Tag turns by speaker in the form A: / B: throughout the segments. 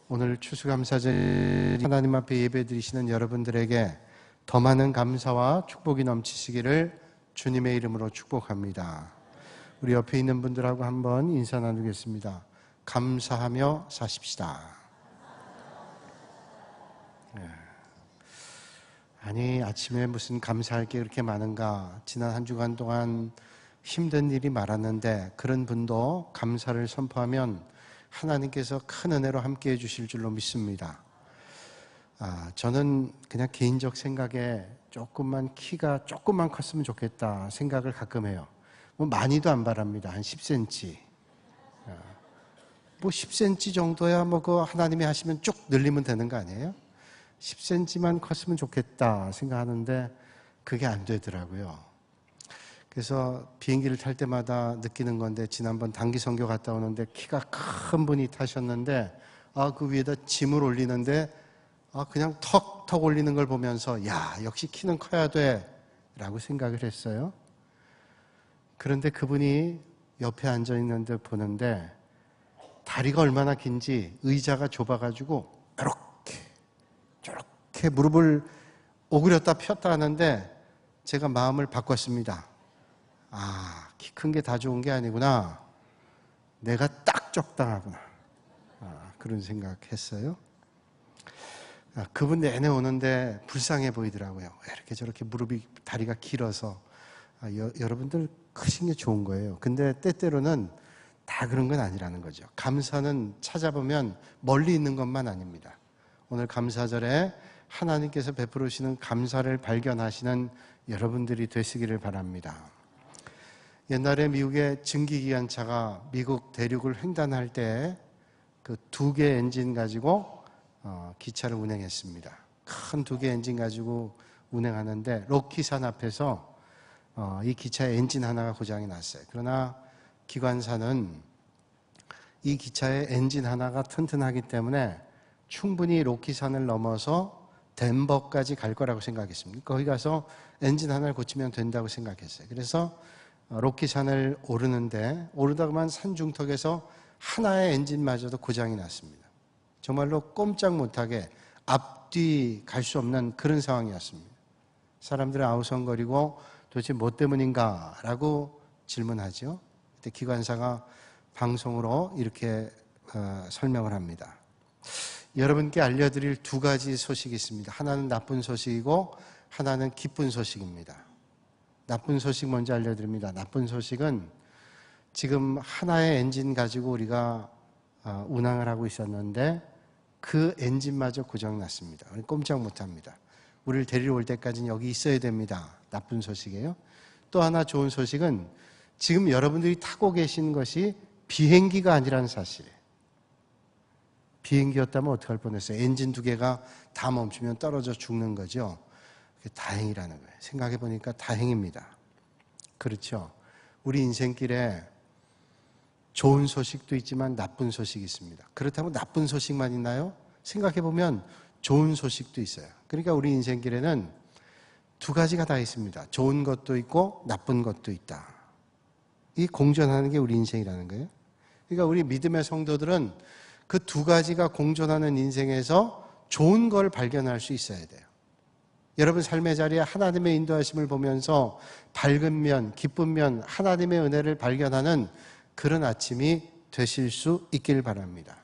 A: 오늘 추수감사절 하나님 앞에 예배드리시는 여러분들에게 더 많은 감사와 축복이 넘치시기를 주님의 이름으로 축복합니다. 우리 옆에 있는 분들하고 한번 인사 나누겠습니다. 감사하며 사십시다. 아니, 아침에 무슨 감사할 게 그렇게 많은가? 지난 한 주간 동안 힘든 일이 많았는데 그런 분도 감사를 선포하면 하나님께서 큰 은혜로 함께 해주실 줄로 믿습니다. 저는 그냥 개인적 생각에 키가 조금만 컸으면 좋겠다 생각을 가끔 해요. 뭐 많이도 안 바랍니다. 한 10cm. 뭐 10cm 정도야 뭐 그 하나님이 하시면 쭉 늘리면 되는 거 아니에요? 10cm만 컸으면 좋겠다 생각하는데 그게 안 되더라고요. 그래서 비행기를 탈 때마다 느끼는 건데, 지난번 단기 선교 갔다 오는데 키가 큰 분이 타셨는데 그 위에다 짐을 올리는데 그냥 턱 올리는 걸 보면서 야, 역시 키는 커야 돼 라고 생각을 했어요. 그런데 그분이 옆에 앉아 있는데 보는데 다리가 얼마나 긴지 의자가 좁아가지고 저렇게 무릎을 오그렸다 폈다 하는데 제가 마음을 바꿨습니다. 키 큰 게 다 좋은 게 아니구나. 내가 딱 적당하구나. 그런 생각했어요. 그분 내내 오는데 불쌍해 보이더라고요. 이렇게 저렇게 다리가 길어서. 여러분들 크신 게 좋은 거예요. 근데 때때로는 다 그런 건 아니라는 거죠. 감사는 찾아보면 멀리 있는 것만 아닙니다. 오늘 감사절에 하나님께서 베풀으시는 감사를 발견하시는 여러분들이 되시기를 바랍니다. 옛날에 미국의 증기기관차가 미국 대륙을 횡단할 때 그 2개 엔진 가지고 기차를 운행했습니다. 큰 2개 엔진 가지고 운행하는데 로키산 앞에서 이 기차의 엔진 하나가 고장이 났어요. 그러나 기관사는 이 기차의 엔진 하나가 튼튼하기 때문에 충분히 로키산을 넘어서 덴버까지 갈 거라고 생각했습니다. 거기 가서 엔진 하나를 고치면 된다고 생각했어요. 그래서 로키산을 오르다가만 산 중턱에서 하나의 엔진마저도 고장이 났습니다. 정말로 꼼짝 못하게 앞뒤 갈 수 없는 그런 상황이었습니다. 사람들은 아우성거리고 도대체 뭐 때문인가 라고 질문하죠. 그때 기관사가 방송으로 이렇게 설명을 합니다. 여러분께 알려드릴 2가지 소식이 있습니다. 하나는 나쁜 소식이고 하나는 기쁜 소식입니다. 나쁜 소식 먼저 알려드립니다. 나쁜 소식은 지금 하나의 엔진 가지고 우리가 운항을 하고 있었는데 그 엔진마저 고장났습니다. 꼼짝 못합니다. 우리를 데리러 올 때까지는 여기 있어야 됩니다. 나쁜 소식이에요. 또 하나 좋은 소식은 지금 여러분들이 타고 계신 것이 비행기가 아니라는 사실이에요. 비행기였다면 어떡할 뻔했어요. 엔진 2개가 다 멈추면 떨어져 죽는 거죠. 다행이라는 거예요. 생각해 보니까 다행입니다. 그렇죠. 우리 인생길에 좋은 소식도 있지만 나쁜 소식이 있습니다. 그렇다면 나쁜 소식만 있나요? 생각해 보면 좋은 소식도 있어요. 그러니까 우리 인생길에는 2가지가 다 있습니다. 좋은 것도 있고 나쁜 것도 있다. 이 공존하는 게 우리 인생이라는 거예요. 그러니까 우리 믿음의 성도들은 그 2가지가 공존하는 인생에서 좋은 걸 발견할 수 있어야 돼요. 여러분 삶의 자리에 하나님의 인도하심을 보면서 밝은 면, 기쁜 면, 하나님의 은혜를 발견하는 그런 아침이 되실 수 있길 바랍니다.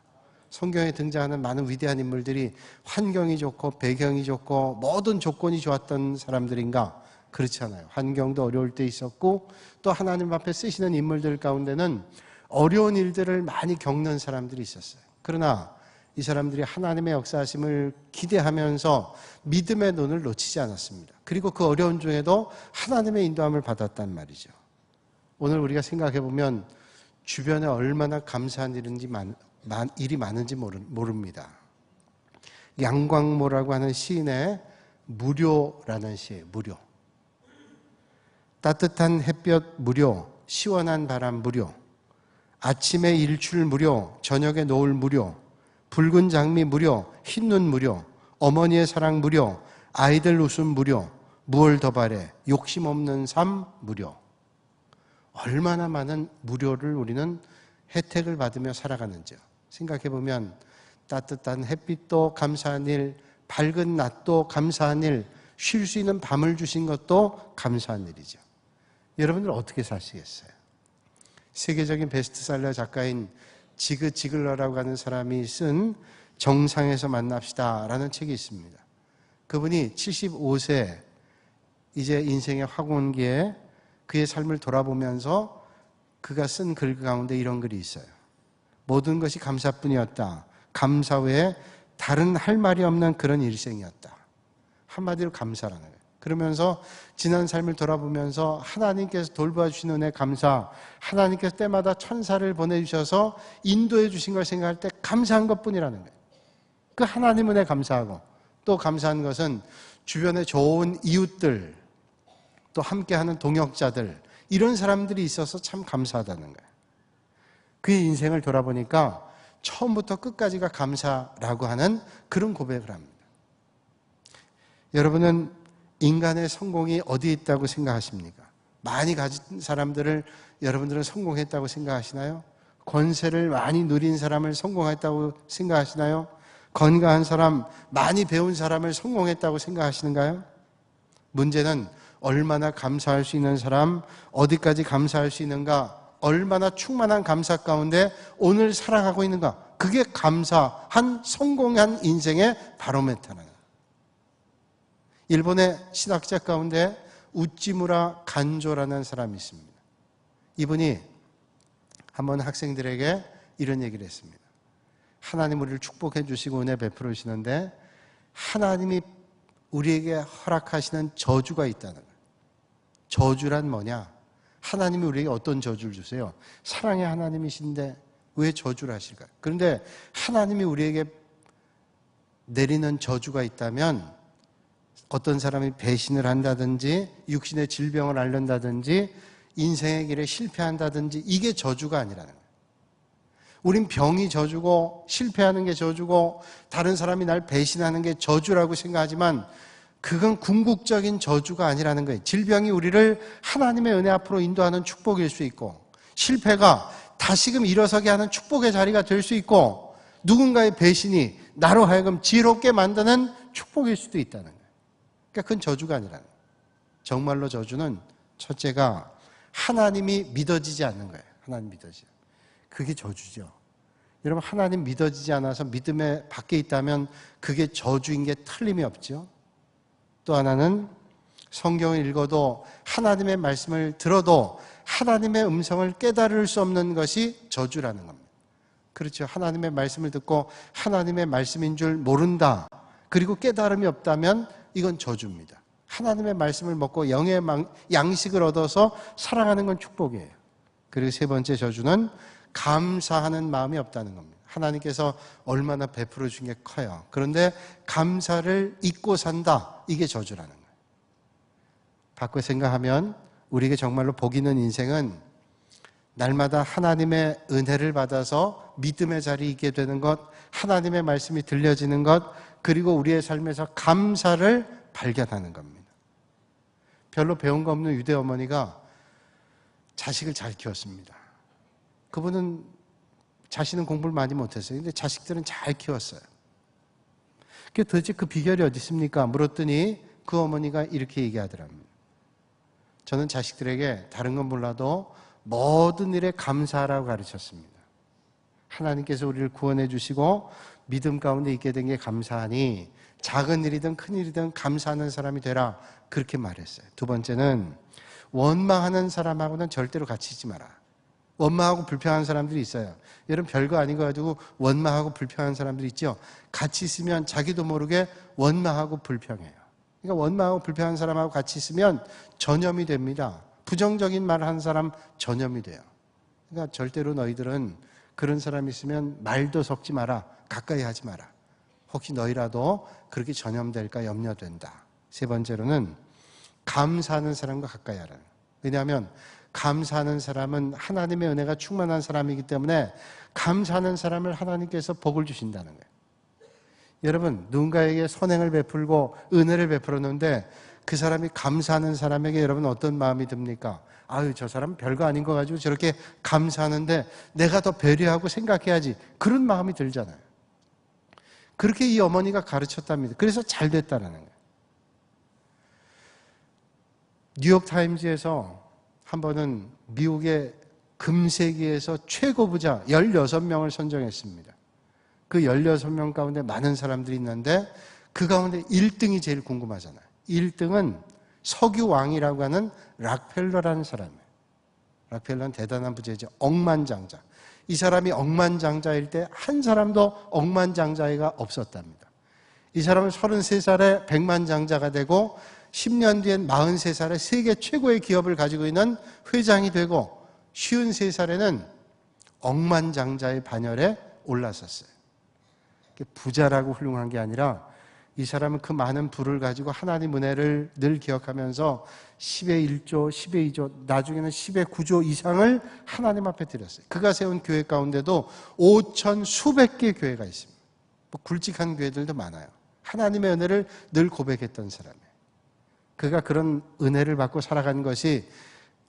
A: 성경에 등장하는 많은 위대한 인물들이 환경이 좋고 배경이 좋고 모든 조건이 좋았던 사람들인가? 그렇지 않아요. 환경도 어려울 때 있었고 또 하나님 앞에 쓰시는 인물들 가운데는 어려운 일들을 많이 겪는 사람들이 있었어요. 그러나 이 사람들이 하나님의 역사하심을 기대하면서 믿음의 눈을 놓치지 않았습니다. 그리고 그 어려운 중에도 하나님의 인도함을 받았단 말이죠. 오늘 우리가 생각해 보면 주변에 얼마나 감사한 일이 많은지 모릅니다. 양광모라고 하는 시인의 무료라는 시예요. 무료. 따뜻한 햇볕 무료, 시원한 바람 무료, 아침에 일출 무료, 저녁에 노을 무료, 붉은 장미 무료, 흰눈 무료, 어머니의 사랑 무료, 아이들 웃음 무료, 무얼 더 바래, 욕심 없는 삶 무료. 얼마나 많은 무료를 우리는 혜택을 받으며 살아가는지요. 생각해보면 따뜻한 햇빛도 감사한 일, 밝은 낮도 감사한 일, 쉴 수 있는 밤을 주신 것도 감사한 일이죠. 여러분들 어떻게 사시겠어요? 세계적인 베스트셀러 작가인 지그 지글러라고 하는 사람이 쓴 정상에서 만납시다 라는 책이 있습니다. 그분이 75세 이제 인생의 황혼기에 그의 삶을 돌아보면서 그가 쓴 글 가운데 이런 글이 있어요. 모든 것이 감사뿐이었다. 감사 외에 다른 할 말이 없는 그런 일생이었다. 한마디로 감사라는 거예요. 그러면서 지난 삶을 돌아보면서 하나님께서 돌봐주신 은혜 감사, 하나님께서 때마다 천사를 보내주셔서 인도해 주신 걸 생각할 때 감사한 것뿐이라는 거예요. 그 하나님 은혜 감사하고 또 감사한 것은 주변에 좋은 이웃들, 또 함께하는 동역자들, 이런 사람들이 있어서 참 감사하다는 거예요. 그의 인생을 돌아보니까 처음부터 끝까지가 감사라고 하는 그런 고백을 합니다. 여러분은 인간의 성공이 어디에 있다고 생각하십니까? 많이 가진 사람들을 여러분들은 성공했다고 생각하시나요? 권세를 많이 누린 사람을 성공했다고 생각하시나요? 건강한 사람, 많이 배운 사람을 성공했다고 생각하시는가요? 문제는 얼마나 감사할 수 있는 사람, 어디까지 감사할 수 있는가, 얼마나 충만한 감사 가운데 오늘 살아가고 있는가, 그게 감사한 성공한 인생의 바로메터는. 일본의 신학자 가운데 우찌무라 간조라는 사람이 있습니다. 이분이 한번 학생들에게 이런 얘기를 했습니다. 하나님 우리를 축복해 주시고 은혜 베풀어 주시는데 하나님이 우리에게 허락하시는 저주가 있다는 거예요. 저주란 뭐냐? 하나님이 우리에게 어떤 저주를 주세요? 사랑의 하나님이신데 왜 저주를 하실까요? 그런데 하나님이 우리에게 내리는 저주가 있다면 어떤 사람이 배신을 한다든지 육신의 질병을 앓는다든지 인생의 길에 실패한다든지 이게 저주가 아니라는 거예요. 우린 병이 저주고 실패하는 게 저주고 다른 사람이 날 배신하는 게 저주라고 생각하지만 그건 궁극적인 저주가 아니라는 거예요. 질병이 우리를 하나님의 은혜 앞으로 인도하는 축복일 수 있고 실패가 다시금 일어서게 하는 축복의 자리가 될 수 있고 누군가의 배신이 나로 하여금 지혜롭게 만드는 축복일 수도 있다는 거예요. 그러니까 그건 저주가 아니라는 거예요. 정말로 저주는 첫째가 하나님이 믿어지지 않는 거예요. 하나님 믿어지지. 그게 저주죠. 여러분 하나님 믿어지지 않아서 믿음에 밖에 있다면 그게 저주인 게 틀림이 없죠. 또 하나는 성경을 읽어도 하나님의 말씀을 들어도 하나님의 음성을 깨달을 수 없는 것이 저주라는 겁니다. 그렇죠. 하나님의 말씀을 듣고 하나님의 말씀인 줄 모른다. 그리고 깨달음이 없다면 이건 저주입니다. 하나님의 말씀을 먹고 영의 양식을 얻어서 살아가는 건 축복이에요. 그리고 세 번째 저주는 감사하는 마음이 없다는 겁니다. 하나님께서 얼마나 베풀어 준 게 커요. 그런데 감사를 잊고 산다. 이게 저주라는 거예요. 바꿔 생각하면 우리에게 정말로 복 있는 인생은 날마다 하나님의 은혜를 받아서 믿음의 자리에 있게 되는 것, 하나님의 말씀이 들려지는 것, 그리고 우리의 삶에서 감사를 발견하는 겁니다. 별로 배운 거 없는 유대 어머니가 자식을 잘 키웠습니다. 그분은 자신은 공부를 많이 못했어요. 근데 자식들은 잘 키웠어요. 도대체 그 비결이 어디 있습니까? 물었더니 그 어머니가 이렇게 얘기하더랍니다. 저는 자식들에게 다른 건 몰라도 모든 일에 감사하라고 가르쳤습니다. 하나님께서 우리를 구원해 주시고 믿음 가운데 있게 된 게 감사하니 작은 일이든 큰 일이든 감사하는 사람이 되라. 그렇게 말했어요. 두 번째는 원망하는 사람하고는 절대로 같이 있지 마라. 원망하고 불평하는 사람들이 있어요. 여러분 별거 아닌 거 가지고 원망하고 불평하는 사람들이 있죠. 같이 있으면 자기도 모르게 원망하고 불평해요. 그러니까 원망하고 불평하는 사람하고 같이 있으면 전염이 됩니다. 부정적인 말을 하는 사람 전염이 돼요. 그러니까 절대로 너희들은 그런 사람이 있으면 말도 섞지 마라. 가까이 하지 마라. 혹시 너희라도 그렇게 전염될까 염려된다. 세 번째로는 감사하는 사람과 가까이 하라. 왜냐하면 감사하는 사람은 하나님의 은혜가 충만한 사람이기 때문에 감사하는 사람을 하나님께서 복을 주신다는 거예요. 여러분 누군가에게 선행을 베풀고 은혜를 베풀었는데 그 사람이 감사하는 사람에게 여러분 어떤 마음이 듭니까? 아유 저 사람 별거 아닌 거 가지고 저렇게 감사하는데 내가 더 배려하고 생각해야지. 그런 마음이 들잖아요. 그렇게 이 어머니가 가르쳤답니다. 그래서 잘 됐다는 거예요. 뉴욕타임즈에서 한 번은 미국의 금세기에서 최고 부자 16명을 선정했습니다. 그 16명 가운데 많은 사람들이 있는데 그 가운데 1등이 제일 궁금하잖아요. 1등은 석유왕이라고 하는 락펠러라는 사람이에요. 락펠러는 대단한 부자죠. 억만장자. 이 사람이 억만장자일 때 한 사람도 억만장자가 없었답니다. 이 사람은 33살에 백만장자가 되고 10년 뒤엔 43살에 세계 최고의 기업을 가지고 있는 회장이 되고 53살에는 억만장자의 반열에 올라섰어요. 부자라고 훌륭한 게 아니라 이 사람은 그 많은 부를 가지고 하나님 은혜를 늘 기억하면서 10의 1조, 10의 2조, 나중에는 10의 9조 이상을 하나님 앞에 드렸어요. 그가 세운 교회 가운데도 5천 수백 개의 교회가 있습니다. 뭐 굵직한 교회들도 많아요. 하나님의 은혜를 늘 고백했던 사람이에요. 그가 그런 은혜를 받고 살아간 것이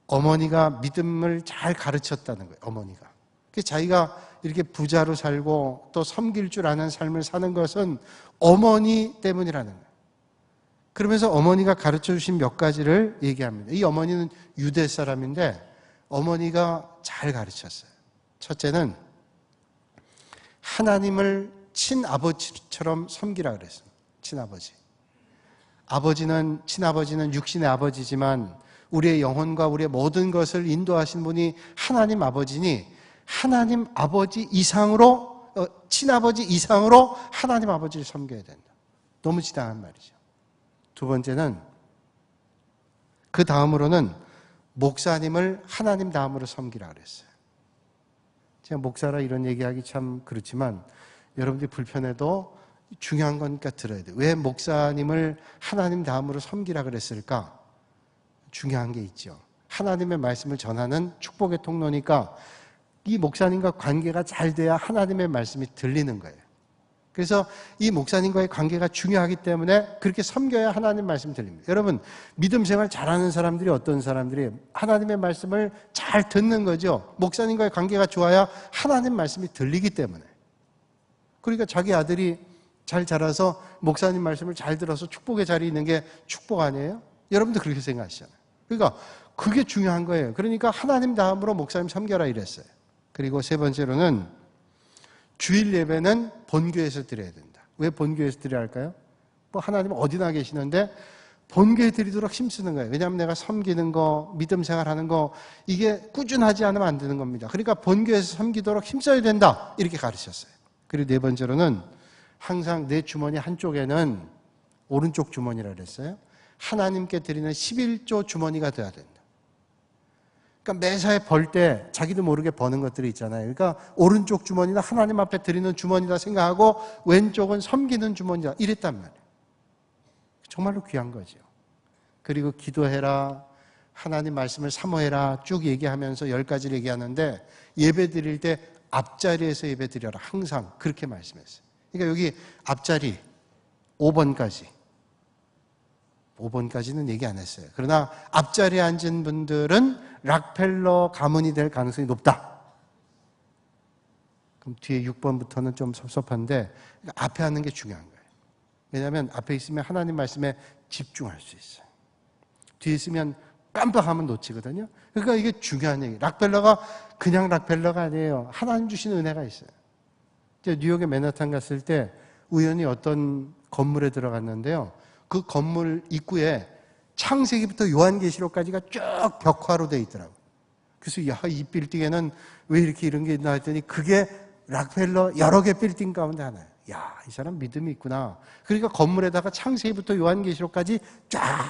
A: 어머니가 믿음을 잘 가르쳤다는 거예요. 어머니가. 자기가 이렇게 부자로 살고 또 섬길 줄 아는 삶을 사는 것은 어머니 때문이라는 거예요. 그러면서 어머니가 가르쳐 주신 몇 가지를 얘기합니다. 이 어머니는 유대 사람인데 어머니가 잘 가르쳤어요. 첫째는 하나님을 친아버지처럼 섬기라 그랬어요. 친아버지. 친아버지는 육신의 아버지지만 우리의 영혼과 우리의 모든 것을 인도하신 분이 하나님 아버지니 하나님 아버지 이상으로, 친아버지 이상으로 하나님 아버지를 섬겨야 된다. 너무 지당한 말이죠. 두 번째는 그 다음으로는 목사님을 하나님 다음으로 섬기라 그랬어요. 제가 목사라 이런 얘기하기 참 그렇지만 여러분들이 불편해도 중요한 거니까 들어야 돼요. 왜 목사님을 하나님 다음으로 섬기라 그랬을까? 중요한 게 있죠. 하나님의 말씀을 전하는 축복의 통로니까 이 목사님과 관계가 잘 돼야 하나님의 말씀이 들리는 거예요. 그래서 이 목사님과의 관계가 중요하기 때문에 그렇게 섬겨야 하나님 말씀이 들립니다. 여러분, 믿음 생활 잘하는 사람들이 어떤 사람들이 하나님의 말씀을 잘 듣는 거죠. 목사님과의 관계가 좋아야 하나님 말씀이 들리기 때문에. 그러니까 자기 아들이 잘 자라서 목사님 말씀을 잘 들어서 축복의 자리에 있는 게 축복 아니에요? 여러분도 그렇게 생각하시잖아요. 그러니까 그게 중요한 거예요. 그러니까 하나님 다음으로 목사님 섬겨라 이랬어요. 그리고 세 번째로는 주일 예배는 본교에서 드려야 된다. 왜 본교에서 드려야 할까요? 뭐 하나님은 어디나 계시는데 본교에 드리도록 힘쓰는 거예요. 왜냐하면 내가 섬기는 거, 믿음 생활하는 거 이게 꾸준하지 않으면 안 되는 겁니다. 그러니까 본교에서 섬기도록 힘써야 된다. 이렇게 가르쳤어요. 그리고 네 번째로는 항상 내 주머니 한쪽에는 오른쪽 주머니라 그랬어요. 하나님께 드리는 11조 주머니가 돼야 된다. 그러니까 매사에 벌 때 자기도 모르게 버는 것들이 있잖아요. 그러니까 오른쪽 주머니는 하나님 앞에 드리는 주머니다 생각하고 왼쪽은 섬기는 주머니다 이랬단 말이에요. 정말로 귀한 거죠. 그리고 기도해라, 하나님 말씀을 사모해라 쭉 얘기하면서 10가지를 얘기하는데 예배 드릴 때 앞자리에서 예배 드려라 항상 그렇게 말씀했어요. 그러니까 여기 앞자리 5번까지는 얘기 안 했어요. 그러나 앞자리에 앉은 분들은 락펠러 가문이 될 가능성이 높다. 그럼 뒤에 6번부터는 좀 섭섭한데 앞에 하는 게 중요한 거예요. 왜냐하면 앞에 있으면 하나님 말씀에 집중할 수 있어요. 뒤에 있으면 깜빡하면 놓치거든요. 그러니까 이게 중요한 얘기예요. 락펠러가 그냥 락펠러가 아니에요. 하나님 주신 은혜가 있어요. 뉴욕에 맨하탄 갔을 때 우연히 어떤 건물에 들어갔는데요. 그 건물 입구에 창세기부터 요한계시록까지가 쭉 벽화로 되어 있더라고요. 그래서 야, 이 빌딩에는 왜 이렇게 이런 게 있나 했더니 그게 락펠러 여러 개 빌딩 가운데 하나예요. 야, 이 사람 믿음이 있구나. 그러니까 건물에다가 창세기부터 요한계시록까지 쫙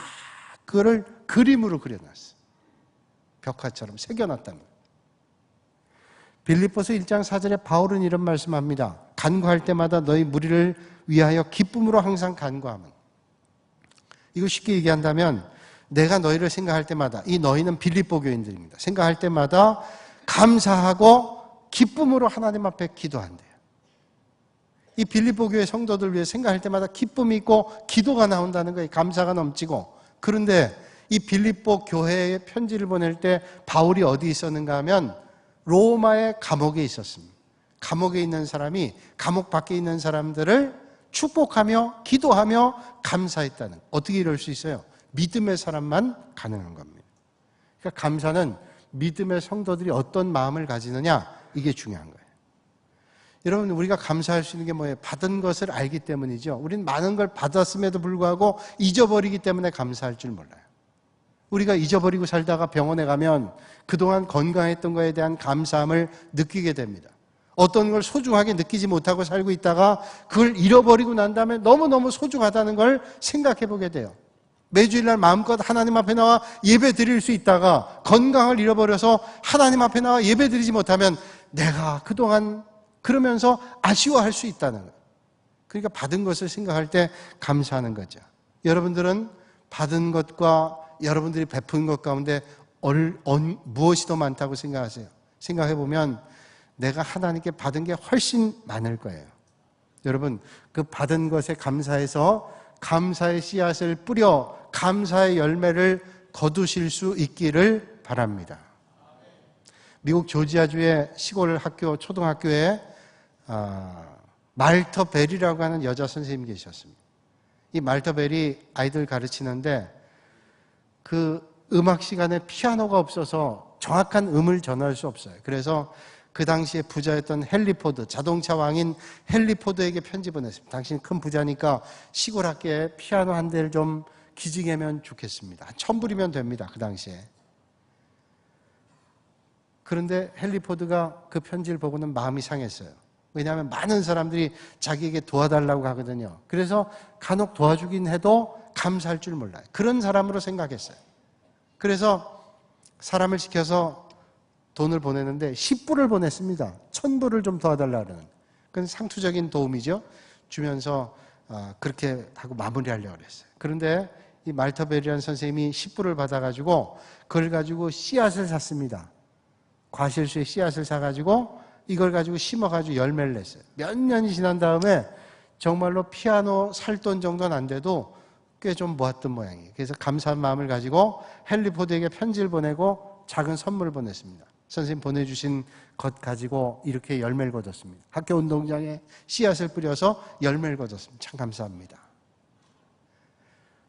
A: 그거를 그림으로 그려놨어요. 벽화처럼 새겨놨다는 거예요. 빌립보서 1장 4절에 바울은 이런 말씀합니다. 간구할 때마다 너희 무리를 위하여 기쁨으로 항상 간구하면. 이거 쉽게 얘기한다면 내가 너희를 생각할 때마다 이 너희는 빌립보 교인들입니다. 생각할 때마다 감사하고 기쁨으로 하나님 앞에 기도한대요. 이 빌립보 교회 성도들 위해 생각할 때마다 기쁨이 있고 기도가 나온다는 거예요. 감사가 넘치고. 그런데 이 빌립보 교회에 편지를 보낼 때 바울이 어디 있었는가 하면 로마의 감옥에 있었습니다. 감옥에 있는 사람이 감옥 밖에 있는 사람들을 축복하며 기도하며 감사했다는. 어떻게 이럴 수 있어요? 믿음의 사람만 가능한 겁니다. 그러니까 감사는 믿음의 성도들이 어떤 마음을 가지느냐, 이게 중요한 거예요. 여러분, 우리가 감사할 수 있는 게 뭐예요? 받은 것을 알기 때문이죠. 우리는 많은 걸 받았음에도 불구하고 잊어버리기 때문에 감사할 줄 몰라요. 우리가 잊어버리고 살다가 병원에 가면 그동안 건강했던 것에 대한 감사함을 느끼게 됩니다. 어떤 걸 소중하게 느끼지 못하고 살고 있다가 그걸 잃어버리고 난 다음에 너무너무 소중하다는 걸 생각해 보게 돼요. 매주일날 마음껏 하나님 앞에 나와 예배 드릴 수 있다가 건강을 잃어버려서 하나님 앞에 나와 예배 드리지 못하면 내가 그동안 그러면서 아쉬워할 수 있다는 거예요. 그러니까 받은 것을 생각할 때 감사하는 거죠. 여러분들은 받은 것과 여러분들이 베푼 것 가운데 무엇이 더 많다고 생각하세요? 생각해 보면 내가 하나님께 받은 게 훨씬 많을 거예요. 여러분, 그 받은 것에 감사해서 감사의 씨앗을 뿌려 감사의 열매를 거두실 수 있기를 바랍니다. 미국 조지아주의 시골 학교, 초등학교에 말터 벨이라고 하는 여자 선생님이 계셨습니다. 이 말터 벨이 아이들 가르치는데 그 음악 시간에 피아노가 없어서 정확한 음을 전할 수 없어요. 그래서 그 당시에 부자였던 헨리 포드, 자동차 왕인 헨리 포드에게 편지 보냈습니다. 당신 큰 부자니까 시골 학교에 피아노 한 대를 좀 기증하면 좋겠습니다. 1,000불이면 됩니다. 그 당시에. 그런데 헨리 포드가 그 편지를 보고는 마음이 상했어요. 왜냐하면 많은 사람들이 자기에게 도와달라고 하거든요. 그래서 간혹 도와주긴 해도 감사할 줄 몰라요. 그런 사람으로 생각했어요. 그래서 사람을 시켜서 돈을 보내는데 10불을 보냈습니다. 1,000불을 좀 도와달라 그러는. 그건 상투적인 도움이죠. 주면서 그렇게 하고 마무리하려고 그랬어요. 그런데 이 말터벨이라는 선생님이 10불을 받아가지고 그걸 가지고 씨앗을 샀습니다. 과실수의 씨앗을 사가지고 이걸 가지고 심어가지고 열매를 냈어요. 몇 년이 지난 다음에 정말로 피아노 살 돈 정도는 안 돼도 꽤 좀 모았던 모양이에요. 그래서 감사한 마음을 가지고 헨리 포드에게 편지를 보내고 작은 선물을 보냈습니다. 선생님 보내주신 것 가지고 이렇게 열매를 거뒀습니다. 학교 운동장에 씨앗을 뿌려서 열매를 거뒀습니다. 참 감사합니다.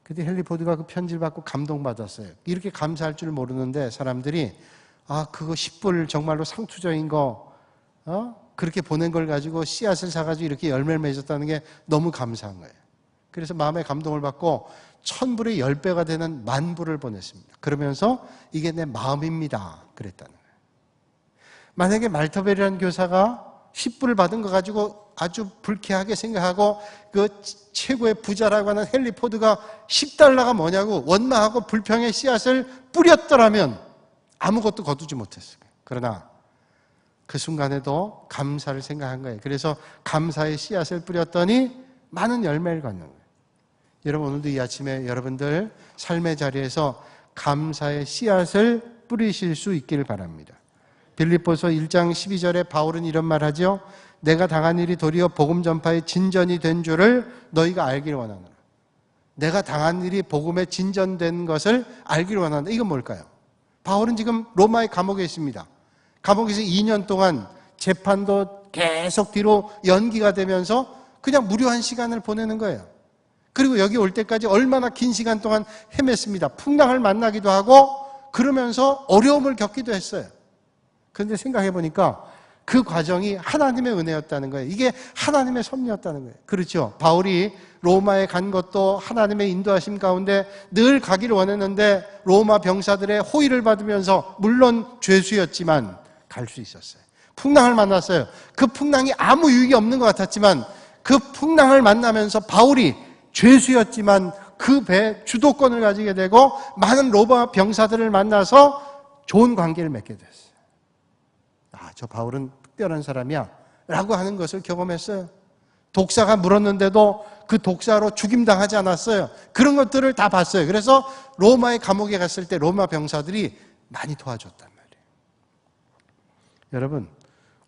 A: 그때 헨리 포드가 그 편지를 받고 감동받았어요. 이렇게 감사할 줄 모르는데 사람들이 그거 10불 정말로 상투적인 거 그렇게 보낸 걸 가지고 씨앗을 사가지고 이렇게 열매를 맺었다는 게 너무 감사한 거예요. 그래서 마음의 감동을 받고 1,000불의 10배가 되는 10,000불을 보냈습니다. 그러면서 이게 내 마음입니다. 그랬다는 거예요. 만약에 말터벨이라는 교사가 10불을 받은 거 가지고 아주 불쾌하게 생각하고 그 최고의 부자라고 하는 헨리 포드가 10달러가 뭐냐고 원망하고 불평의 씨앗을 뿌렸더라면 아무것도 거두지 못했어요. 그러나 그 순간에도 감사를 생각한 거예요. 그래서 감사의 씨앗을 뿌렸더니 많은 열매를 갖는 거예요. 여러분, 오늘도 이 아침에 여러분들 삶의 자리에서 감사의 씨앗을 뿌리실 수 있기를 바랍니다. 빌립보서 1장 12절에 바울은 이런 말 하죠. 내가 당한 일이 도리어 복음 전파의 진전이 된 줄을 너희가 알기를 원하노라. 내가 당한 일이 복음에 진전된 것을 알기를 원한다. 이건 뭘까요? 바울은 지금 로마의 감옥에 있습니다. 감옥에서 2년 동안 재판도 계속 뒤로 연기가 되면서 그냥 무료한 시간을 보내는 거예요. 그리고 여기 올 때까지 얼마나 긴 시간 동안 헤맸습니다. 풍랑을 만나기도 하고 그러면서 어려움을 겪기도 했어요. 그런데 생각해 보니까 그 과정이 하나님의 은혜였다는 거예요. 이게 하나님의 섭리였다는 거예요. 그렇죠. 바울이 로마에 간 것도 하나님의 인도하심 가운데 늘 가기를 원했는데 로마 병사들의 호의를 받으면서 물론 죄수였지만 갈 수 있었어요. 풍랑을 만났어요. 그 풍랑이 아무 유익이 없는 것 같았지만 그 풍랑을 만나면서 바울이 죄수였지만 그 배 주도권을 가지게 되고 많은 로마 병사들을 만나서 좋은 관계를 맺게 됐어요. 저 바울은 특별한 사람이야 라고 하는 것을 경험했어요. 독사가 물었는데도 그 독사로 죽임당하지 않았어요. 그런 것들을 다 봤어요. 그래서 로마의 감옥에 갔을 때 로마 병사들이 많이 도와줬단 말이에요. 여러분,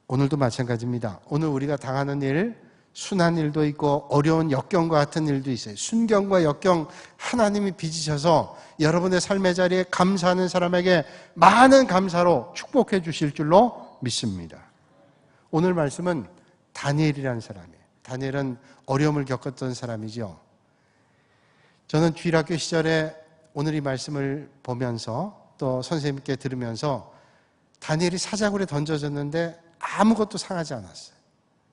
A: 오늘도 마찬가지입니다. 오늘 우리가 당하는 일, 순한 일도 있고 어려운 역경과 같은 일도 있어요. 순경과 역경 하나님이 빚으셔서 여러분의 삶의 자리에 감사하는 사람에게 많은 감사로 축복해 주실 줄로 믿습니다. 오늘 말씀은 다니엘이라는 사람이에요. 다니엘은 어려움을 겪었던 사람이죠. 저는 주일학교 시절에 오늘 이 말씀을 보면서 또 선생님께 들으면서 다니엘이 사자굴에 던져졌는데 아무것도 상하지 않았어요.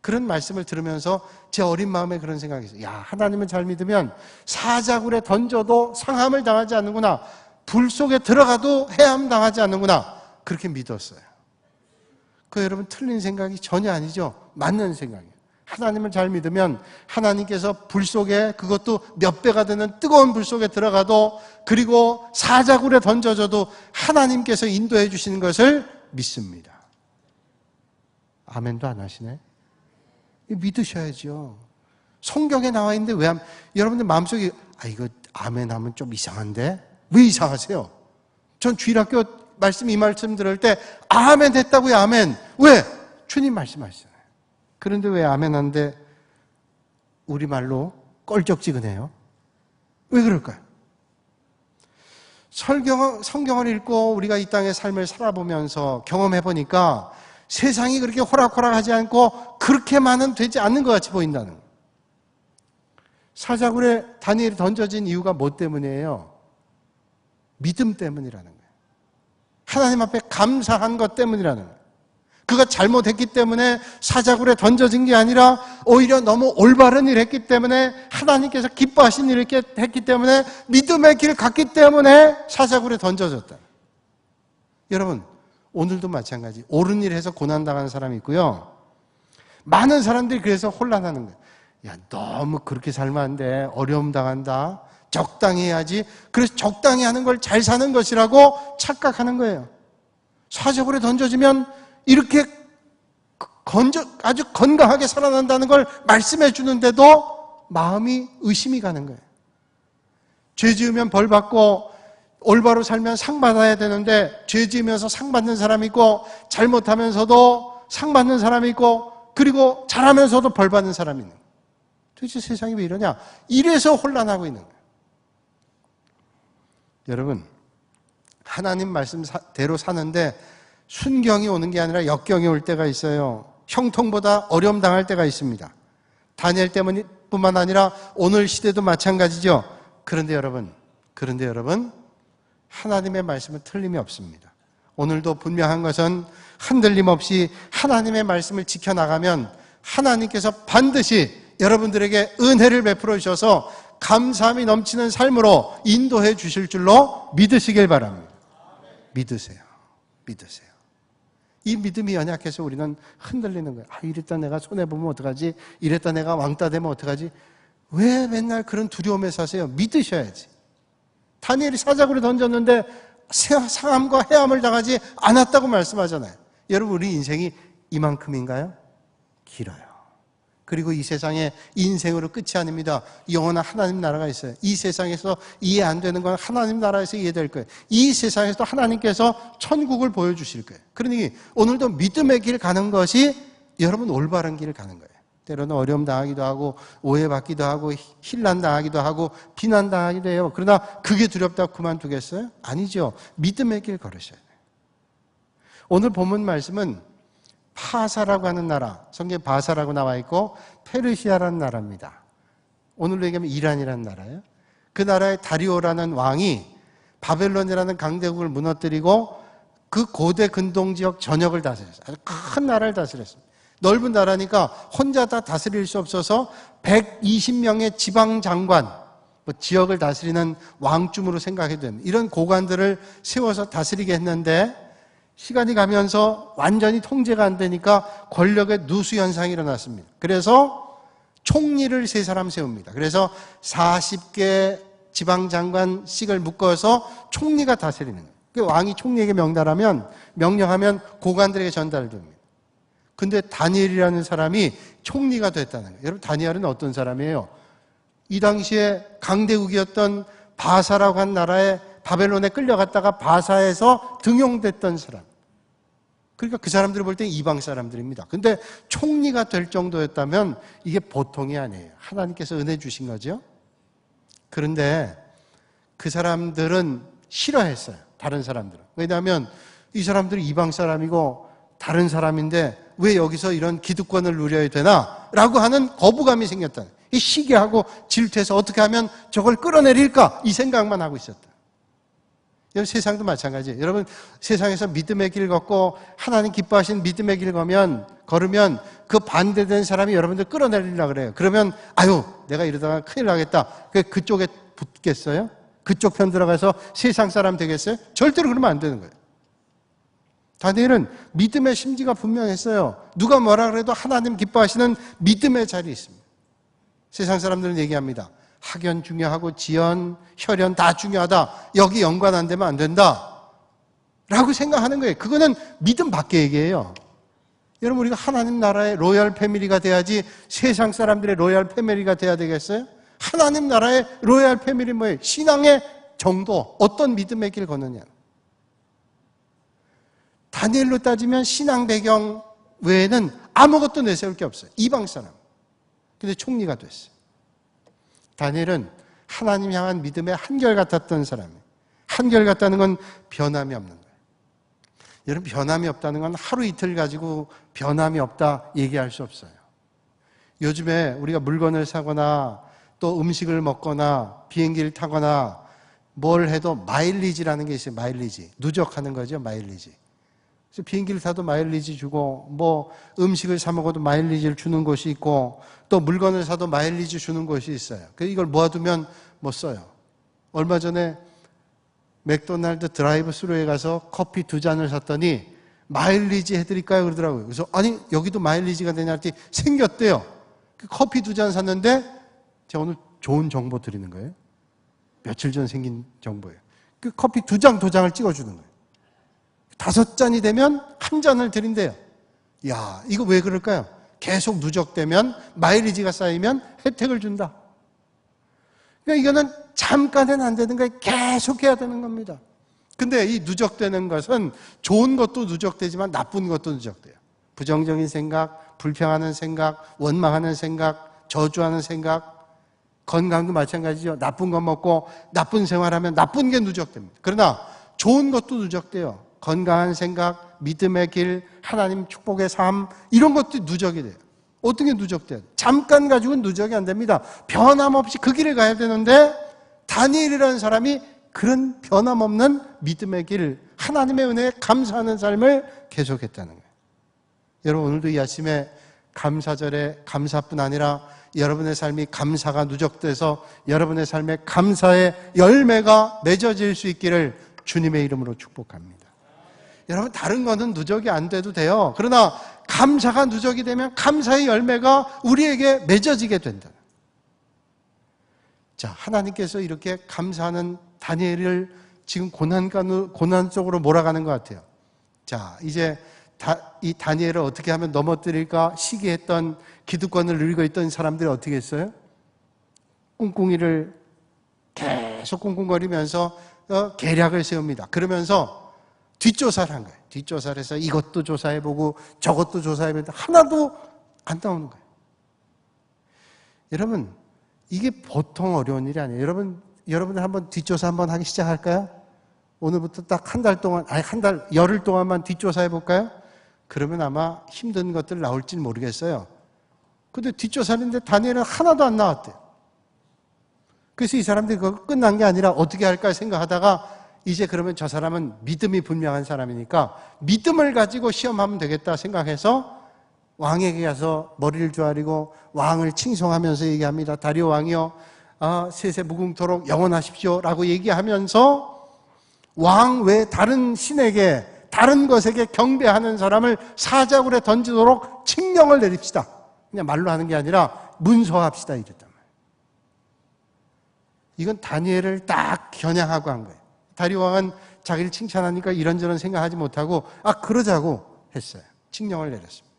A: 그런 말씀을 들으면서 제 어린 마음에 그런 생각이 있어요. 야, 하나님을 잘 믿으면 사자굴에 던져도 상함을 당하지 않는구나. 불 속에 들어가도 해함 당하지 않는구나. 그렇게 믿었어요. 그 여러분 틀린 생각이 전혀 아니죠. 맞는 생각이에요. 하나님을 잘 믿으면 하나님께서 불 속에, 그것도 몇 배가 되는 뜨거운 불 속에 들어가도, 그리고 사자굴에 던져져도 하나님께서 인도해 주시는 것을 믿습니다. 아멘도 안 하시네? 믿으셔야죠. 성경에 나와 있는데 왜 여러분들 마음속에 이거 아멘 하면 좀 이상한데? 왜 이상하세요? 전 주일학교 이 말씀 들을 때 아멘 했다고요. 아멘. 왜? 주님 말씀하시잖아요. 그런데 왜 아멘 한데 우리말로 껄쩍지근해요? 왜 그럴까요? 성경을 읽고 우리가 이 땅의 삶을 살아보면서 경험해보니까 세상이 그렇게 호락호락하지 않고 그렇게만은 되지 않는 것 같이 보인다는 거예요. 사자굴에 다니엘이 던져진 이유가 뭐 때문이에요? 믿음 때문이라는 거예요. 하나님 앞에 감사한 것 때문이라는 거예요. 그가 잘못했기 때문에 사자굴에 던져진 게 아니라 오히려 너무 올바른 일을 했기 때문에, 하나님께서 기뻐하신 일을 했기 때문에, 믿음의 길을 갔기 때문에 사자굴에 던져졌다. 여러분, 오늘도 마찬가지. 옳은 일을 해서 고난당하는 사람이 있고요. 많은 사람들이 그래서 혼란하는 거예요. 야, 너무 그렇게 살면 안 돼. 어려움 당한다. 적당히 해야지. 그래서 적당히 하는 걸 잘 사는 것이라고 착각하는 거예요. 사자굴에 던져지면 이렇게 아주 건강하게 살아난다는 걸 말씀해 주는데도 마음이 의심이 가는 거예요. 죄 지으면 벌 받고 올바로 살면 상 받아야 되는데, 죄 지으면서 상 받는 사람이 있고, 잘못하면서도 상 받는 사람이 있고, 그리고 잘하면서도 벌 받는 사람이 있는 거예요. 도대체 세상이 왜 이러냐? 이래서 혼란하고 있는 거예요. 여러분, 하나님 말씀대로 사는데 순경이 오는 게 아니라 역경이 올 때가 있어요. 형통보다 어려움 당할 때가 있습니다. 다니엘 때문뿐만 아니라 오늘 시대도 마찬가지죠. 그런데 여러분, 하나님의 말씀은 틀림이 없습니다. 오늘도 분명한 것은 흔들림 없이 하나님의 말씀을 지켜나가면 하나님께서 반드시 여러분들에게 은혜를 베풀어 주셔서 감사함이 넘치는 삶으로 인도해 주실 줄로 믿으시길 바랍니다. 믿으세요. 이 믿음이 연약해서 우리는 흔들리는 거예요. 이랬다 내가 손해보면 어떡하지? 이랬다 내가 왕따 되면 어떡하지? 왜 맨날 그런 두려움에 사세요? 믿으셔야지. 다니엘이 사자굴에 던졌는데 상함과 해함을 당하지 않았다고 말씀하잖아요. 여러분, 우리 인생이 이만큼인가요? 길어요. 그리고 이 세상에 인생으로 끝이 아닙니다. 영원한 하나님 나라가 있어요. 이 세상에서 이해 안 되는 건 하나님 나라에서 이해될 거예요. 이 세상에서 하나님께서 천국을 보여주실 거예요. 그러니 오늘도 믿음의 길 가는 것이 여러분 올바른 길을 가는 거예요. 때로는 어려움 당하기도 하고 오해받기도 하고 힐난 당하기도 하고 비난 당하기도 해요. 그러나 그게 두렵다고 그만두겠어요? 아니죠. 믿음의 길 걸으셔야 돼요. 오늘 본문 말씀은 파사라고 하는 나라, 성경에 바사라고 나와 있고 페르시아라는 나라입니다. 오늘로 얘기하면 이란이라는 나라예요. 그 나라의 다리오라는 왕이 바벨론이라는 강대국을 무너뜨리고 그 고대 근동지역 전역을 다스렸어요. 아주 큰 나라를 다스렸습니다. 넓은 나라니까 혼자 다 다스릴 수 없어서 120명의 지방장관, 지역을 다스리는 왕쯤으로 생각해도 됩니다. 이런 고관들을 세워서 다스리게 했는데 시간이 가면서 완전히 통제가 안 되니까 권력의 누수 현상이 일어났습니다. 그래서 총리를 3사람 세웁니다. 그래서 40개 지방장관씩을 묶어서 총리가 다스리는 거예요. 왕이 총리에게 명령하면 고관들에게 전달됩니다. 근데 다니엘이라는 사람이 총리가 됐다는 거예요. 여러분, 다니엘은 어떤 사람이에요? 이 당시에 강대국이었던 바사라고 한 나라에 바벨론에 끌려갔다가 바사에서 등용됐던 사람. 그러니까 그 사람들을 볼 때 이방 사람들입니다. 근데 총리가 될 정도였다면 이게 보통이 아니에요. 하나님께서 은혜 주신 거죠. 그런데 그 사람들은 싫어했어요. 다른 사람들은. 왜냐하면 이 사람들이 이방 사람이고 다른 사람인데 왜 여기서 이런 기득권을 누려야 되나? 라고 하는 거부감이 생겼다. 이 시기하고 질투해서 어떻게 하면 저걸 끌어내릴까? 이 생각만 하고 있었다. 여러분, 세상도 마찬가지예요. 여러분, 세상에서 믿음의 길 걷고 하나님 기뻐하신 믿음의 길 걸으면 그 반대된 사람이 여러분들 끌어내리려고 그래요. 그러면 아유, 내가 이러다가 큰일 나겠다. 그쪽에 붙겠어요? 그쪽 편 들어가서 세상 사람 되겠어요? 절대로 그러면 안 되는 거예요. 다니엘은 믿음의 심지가 분명했어요. 누가 뭐라 그래도 하나님 기뻐하시는 믿음의 자리에 있습니다. 세상 사람들은 얘기합니다. 학연 중요하고 지연, 혈연 다 중요하다. 여기 연관 안 되면 안 된다. 라고 생각하는 거예요. 그거는 믿음 밖의 얘기예요. 여러분, 우리가 하나님 나라의 로얄 패밀리가 돼야지 세상 사람들의 로얄 패밀리가 돼야 되겠어요? 하나님 나라의 로얄 패밀리 뭐예요? 신앙의 정도, 어떤 믿음의 길 걷느냐. 다니엘로 따지면 신앙 배경 외에는 아무것도 내세울 게 없어요. 이방 사람. 근데 총리가 됐어요. 다니엘은 하나님 향한 믿음의 한결같았던 사람이에요. 한결같다는 건 변함이 없는 거예요. 여러분, 변함이 없다는 건 하루 이틀 가지고 변함이 없다 얘기할 수 없어요. 요즘에 우리가 물건을 사거나 또 음식을 먹거나 비행기를 타거나 뭘 해도 마일리지라는 게 있어요. 마일리지. 누적하는 거죠. 마일리지. 그래서 비행기를 타도 마일리지 주고 뭐 음식을 사 먹어도 마일리지를 주는 곳이 있고 또 물건을 사도 마일리지 주는 곳이 있어요. 그래서 이걸 모아두면 뭐 써요. 얼마 전에 맥도날드 드라이브 스루에 가서 커피 2잔을 샀더니 마일리지 해드릴까요? 그러더라고요. 그래서 아니 여기도 마일리지가 되냐 했더니 생겼대요. 그 커피 2잔 샀는데 제가 오늘 좋은 정보 드리는 거예요. 며칠 전 생긴 정보예요. 그 커피 2장 도장을 찍어주는 거예요. 5잔이 되면 1잔을 드린대요. 야, 이거 왜 그럴까요? 계속 누적되면 마일리지가 쌓이면 혜택을 준다. 그러니까 이거는 잠깐은 안 되는 거예요. 계속 해야 되는 겁니다. 근데 이 누적되는 것은 좋은 것도 누적되지만 나쁜 것도 누적돼요. 부정적인 생각, 불평하는 생각, 원망하는 생각, 저주하는 생각, 건강도 마찬가지죠. 나쁜 거 먹고 나쁜 생활하면 나쁜 게 누적됩니다. 그러나 좋은 것도 누적돼요. 건강한 생각, 믿음의 길, 하나님 축복의 삶, 이런 것도 누적이 돼요. 어떤 게 누적돼요? 잠깐 가지고는 누적이 안 됩니다. 변함없이 그 길을 가야 되는데 다니엘이라는 사람이 그런 변함없는 믿음의 길, 하나님의 은혜에 감사하는 삶을 계속했다는 거예요. 여러분, 오늘도 이 아침에 감사절에 감사뿐 아니라 여러분의 삶이 감사가 누적돼서 여러분의 삶에 감사의 열매가 맺어질 수 있기를 주님의 이름으로 축복합니다. 여러분, 다른 거는 누적이 안 돼도 돼요. 그러나 감사가 누적이 되면 감사의 열매가 우리에게 맺어지게 된다. 자, 하나님께서 이렇게 감사하는 다니엘을 지금 고난 속으로 몰아가는 것 같아요. 자, 이제 이 다니엘을 어떻게 하면 넘어뜨릴까 시기했던 기득권을 누리고 있던 사람들이 어떻게 했어요? 꿍꿍이를 계속 꿍꿍거리면서 계략을 세웁니다. 그러면서 뒷조사를 한 거예요. 뒷조사를 해서 이것도 조사해보고 저것도 조사해보고 하나도 안 나오는 거예요. 여러분, 이게 보통 어려운 일이 아니에요. 여러분들 한번 뒷조사 한번 하기 시작할까요? 오늘부터 딱 한 달 동안, 열흘 동안만 뒷조사해볼까요? 그러면 아마 힘든 것들 나올지 모르겠어요. 근데 뒷조사하는데 다니엘은 하나도 안 나왔대요. 그래서 이 사람들이 그거 끝난 게 아니라 어떻게 할까 생각하다가 이제 그러면 저 사람은 믿음이 분명한 사람이니까 믿음을 가지고 시험하면 되겠다 생각해서 왕에게 가서 머리를 조아리고 왕을 칭송하면서 얘기합니다. 다리오 왕이여, 세세 무궁토록 영원하십시오 라고 얘기하면서 왕 외 다른 신에게, 다른 것에게 경배하는 사람을 사자굴에 던지도록 칙령을 내립시다. 그냥 말로 하는 게 아니라 문서합시다 이랬단 말이에요. 이건 다니엘을 딱 겨냥하고 한 거예요. 다리오 왕은 자기를 칭찬하니까 이런저런 생각하지 못하고 그러자고 했어요. 칙령을 내렸습니다.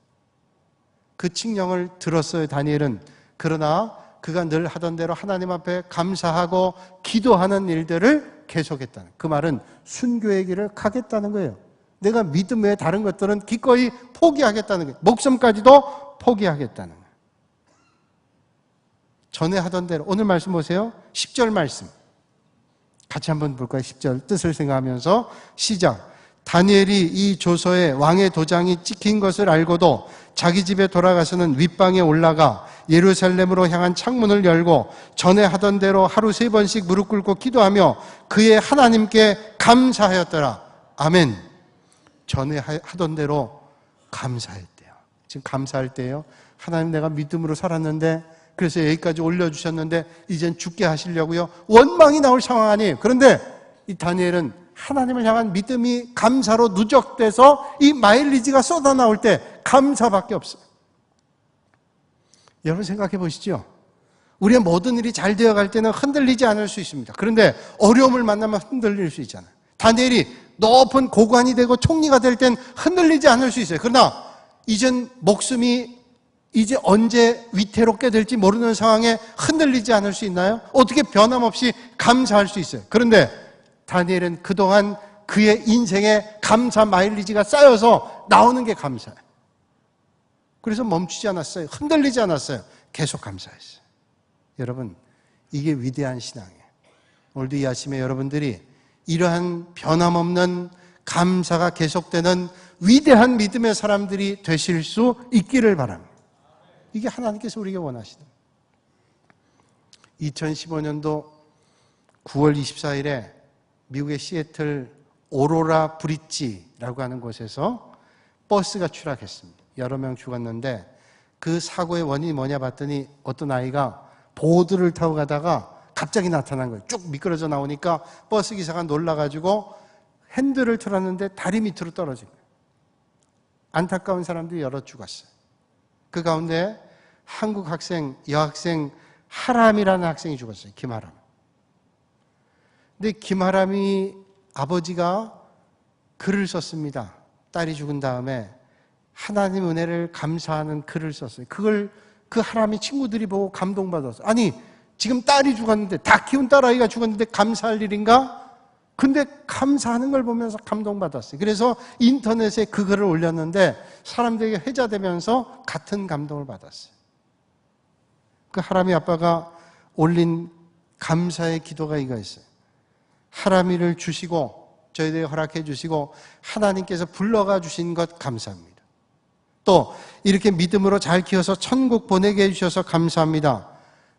A: 그 칙령을 들었어요, 다니엘은. 그러나 그가 늘 하던 대로 하나님 앞에 감사하고 기도하는 일들을 계속했다는, 그 말은 순교의 길을 가겠다는 거예요. 내가 믿음 외에 다른 것들은 기꺼이 포기하겠다는 거예요. 목숨까지도 포기하겠다는 거예요. 전에 하던 대로, 오늘 말씀 보세요. 10절 말씀 같이 한번 볼까요? 10절 뜻을 생각하면서 시작. 다니엘이 이 조서에 왕의 도장이 찍힌 것을 알고도 자기 집에 돌아가서는 윗방에 올라가 예루살렘으로 향한 창문을 열고 전에 하던 대로 하루 3번씩 무릎 꿇고 기도하며 그의 하나님께 감사하였더라. 아멘. 전에 하던 대로 감사했대요. 지금 감사할 때예요. 하나님, 내가 믿음으로 살았는데, 그래서 여기까지 올려주셨는데 이젠 죽게 하시려고요. 원망이 나올 상황 아니에요. 그런데 이 다니엘은 하나님을 향한 믿음이 감사로 누적돼서 이 마일리지가 쏟아 나올 때 감사밖에 없어요. 여러분 생각해 보시죠. 우리의 모든 일이 잘 되어갈 때는 흔들리지 않을 수 있습니다. 그런데 어려움을 만나면 흔들릴 수 있잖아요. 다니엘이 높은 고관이 되고 총리가 될 땐 흔들리지 않을 수 있어요. 그러나 이젠 목숨이 이제 언제 위태롭게 될지 모르는 상황에 흔들리지 않을 수 있나요? 어떻게 변함없이 감사할 수 있어요? 그런데 다니엘은 그동안 그의 인생에 감사 마일리지가 쌓여서 나오는 게 감사예요. 그래서 멈추지 않았어요. 흔들리지 않았어요. 계속 감사했어요. 여러분, 이게 위대한 신앙이에요. 오늘도 이 아침에 여러분들이 이러한 변함없는 감사가 계속되는 위대한 믿음의 사람들이 되실 수 있기를 바랍니다. 이게 하나님께서 우리에게 원하시는. 2015년도 9월 24일에 미국의 시애틀 오로라 브릿지라고 하는 곳에서 버스가 추락했습니다. 여러 명 죽었는데 그 사고의 원인이 뭐냐 봤더니 어떤 아이가 보드를 타고 가다가 갑자기 나타난 거예요. 쭉 미끄러져 나오니까 버스 기사가 놀라가지고 핸들을 틀었는데 다리 밑으로 떨어진 거예요. 안타까운 사람들이 여러 죽었어요. 그 가운데 한국 학생, 여학생 하람이라는 학생이 죽었어요. 김하람. 근데 김하람이 아버지가 글을 썼습니다. 딸이 죽은 다음에 하나님 은혜를 감사하는 글을 썼어요. 그걸 그 하람이 친구들이 보고 감동받았어요. 아니, 지금 딸이 죽었는데, 다 키운 딸아이가 죽었는데 감사할 일인가? 근데 감사하는 걸 보면서 감동받았어요. 그래서 인터넷에 그 글을 올렸는데 사람들에게 회자되면서 같은 감동을 받았어요. 그 하람이 아빠가 올린 감사의 기도가 이거 있어요. 하람이를 주시고 저희들에게 허락해 주시고 하나님께서 불러가 주신 것 감사합니다. 또 이렇게 믿음으로 잘 키워서 천국 보내게 해주셔서 감사합니다.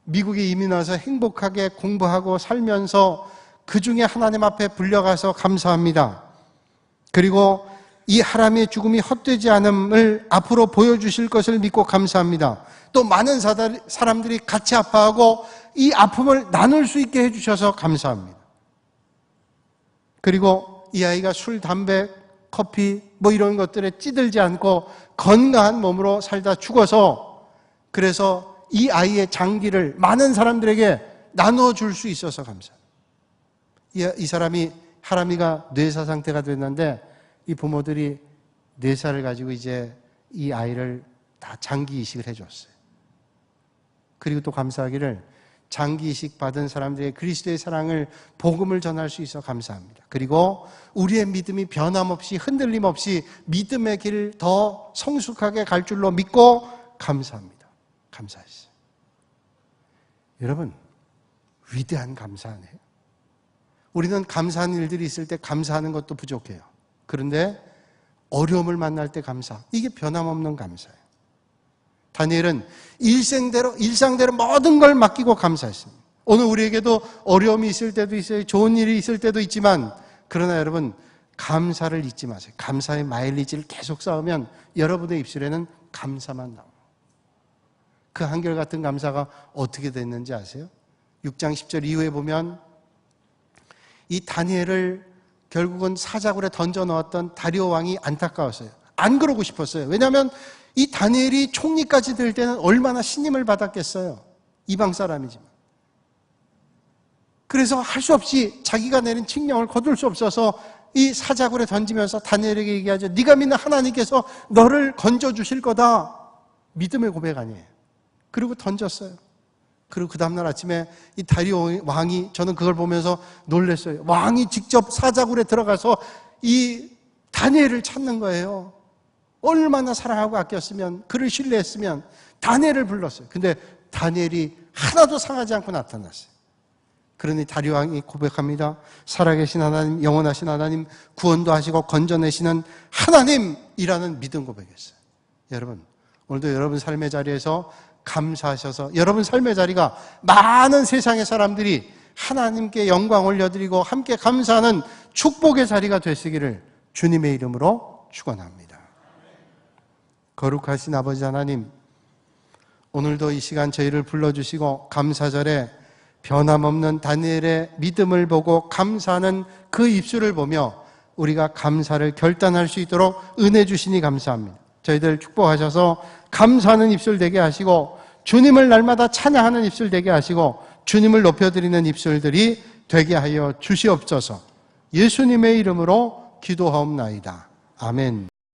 A: 미국에 이민 와서 행복하게 공부하고 살면서 그 중에 하나님 앞에 불려가서 감사합니다. 그리고 이 하람의 죽음이 헛되지 않음을 앞으로 보여주실 것을 믿고 감사합니다. 또 많은 사람들이 같이 아파하고 이 아픔을 나눌 수 있게 해주셔서 감사합니다. 그리고 이 아이가 술, 담배, 커피 뭐 이런 것들에 찌들지 않고 건강한 몸으로 살다 죽어서 그래서 이 아이의 장기를 많은 사람들에게 나누어 줄 수 있어서 감사합니다. 이 사람이 하람이가 뇌사 상태가 됐는데 이 부모들이 뇌사를 가지고 이제 이 아이를 다 장기 이식을 해줬어요. 그리고 또 감사하기를 장기 이식 받은 사람들의 그리스도의 사랑을 복음을 전할 수 있어 감사합니다. 그리고 우리의 믿음이 변함없이 흔들림 없이 믿음의 길을 더 성숙하게 갈 줄로 믿고 감사합니다. 감사했어요. 여러분, 위대한 감사하네요. 우리는 감사한 일들이 있을 때 감사하는 것도 부족해요. 그런데 어려움을 만날 때 감사, 이게 변함없는 감사예요. 다니엘은 일상대로 모든 걸 맡기고 감사했습니다. 오늘 우리에게도 어려움이 있을 때도 있어요. 좋은 일이 있을 때도 있지만 그러나 여러분 감사를 잊지 마세요. 감사의 마일리지를 계속 쌓으면 여러분의 입술에는 감사만 나옵니다. 그 한결같은 감사가 어떻게 됐는지 아세요? 6장 10절 이후에 보면 이 다니엘을 결국은 사자굴에 던져 넣었던 다리오 왕이 안타까웠어요. 안 그러고 싶었어요. 왜냐하면 이 다니엘이 총리까지 될 때는 얼마나 신임을 받았겠어요. 이방 사람이지만. 그래서 할 수 없이 자기가 내린 칙령을 거둘 수 없어서 이 사자굴에 던지면서 다니엘에게 얘기하죠. 네가 믿는 하나님께서 너를 건져주실 거다. 믿음의 고백 아니에요. 그리고 던졌어요. 그리고 그 다음날 아침에 이 다리오 왕이, 저는 그걸 보면서 놀랐어요. 왕이 직접 사자굴에 들어가서 이 다니엘을 찾는 거예요. 얼마나 사랑하고 아꼈으면, 그를 신뢰했으면 다니엘을 불렀어요. 근데 다니엘이 하나도 상하지 않고 나타났어요. 그러니 다윗왕이 고백합니다. 살아계신 하나님, 영원하신 하나님, 구원도 하시고 건져내시는 하나님이라는 믿음 고백이었어요. 여러분, 오늘도 여러분 삶의 자리에서 감사하셔서 여러분 삶의 자리가 많은 세상의 사람들이 하나님께 영광 올려드리고 함께 감사하는 축복의 자리가 되시기를 주님의 이름으로 축원합니다. 거룩하신 아버지 하나님, 오늘도 이 시간 저희를 불러주시고 감사절에 변함없는 다니엘의 믿음을 보고 감사하는 그 입술을 보며 우리가 감사를 결단할 수 있도록 은혜 주시니 감사합니다. 저희들 축복하셔서 감사하는 입술 되게 하시고 주님을 날마다 찬양하는 입술 되게 하시고 주님을 높여드리는 입술들이 되게 하여 주시옵소서. 예수님의 이름으로 기도하옵나이다. 아멘.